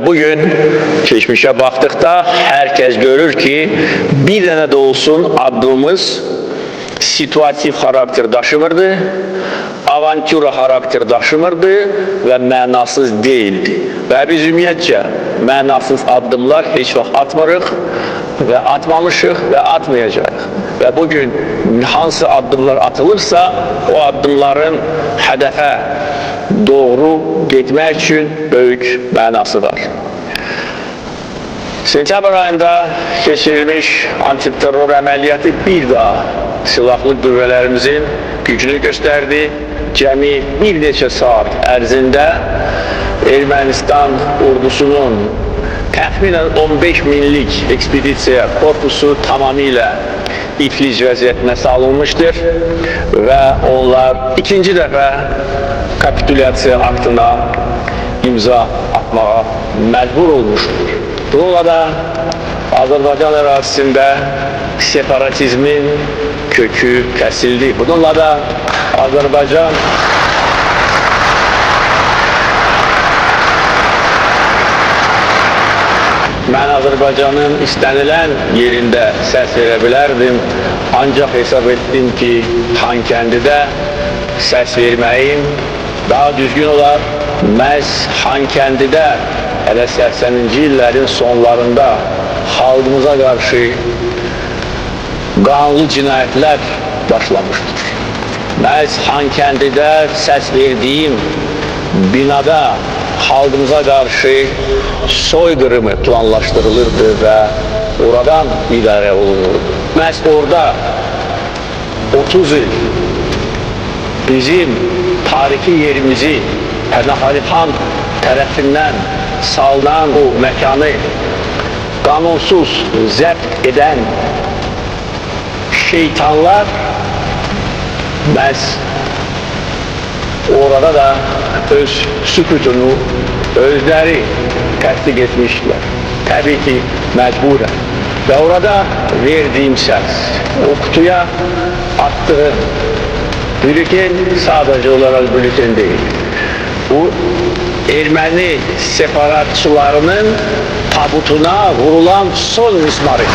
Bugün keçmişə baxdıqda hər kəs görür ki, bir dənə də olsun adımız situativ xarakter daşımırdı, avantura xarakter daşımırdı və mənasız deyildi. Və biz ümumiyyətcə mənasız addımlar heç vaxt atmırıq və atmamışıq və atmayacağıq. Və bugün hansı addımlar atılırsa, o addımların hədəfə doğru getmək üçün böyük mənası var. Sentyabr ayında keçirilmiş antiterror əməliyyatı bir daha silahlı qüvvələrimizin gücünü göstərdi. Cəmi bir neçə saat ərzində Ermənistan ordusunun təxminən 15 minlik ekspedisiya korpusu tamamilə iflic vəziyyətinə salınmışdır və onlar ikinci dəfə kapitulyasiya aktına imza atmağa məcbur olmuşdur. Bununla da Azərbaycan ərazisində separatizmin kökü kəsildi. Bununla da Azərbaycan mən Azərbaycanın istənilən yerində səs verə bilərdim, ancaq hesab etdim ki, Xankəndidə səs verməyim daha düzgün olar. Məhz Xankəndidə hələ 80-ci illərin sonlarında xalqımıza qarşı qanlı cinayətlər başlamışdır. Məhz Xankəndidə səs verdiyim binada xalqımıza qarşı soyqırımı planlaşdırılırdı və oradan idarə olunurdu. Məhz orada 30 il bizim tarixi yerimizi Pənahəli xan tərəfindən salınan bu məkanı qanunsuz zəbt edən şeytanlar məhz orada da öz sükutunu özləri tətbiq etmişlər. Təbii ki, məcburən. Və orada verdiyim səs, o kutuya attığım bülten sadəcə olaraq bülten deyil. Bu, erməni separatçılarının tabutuna vurulan son mismarı.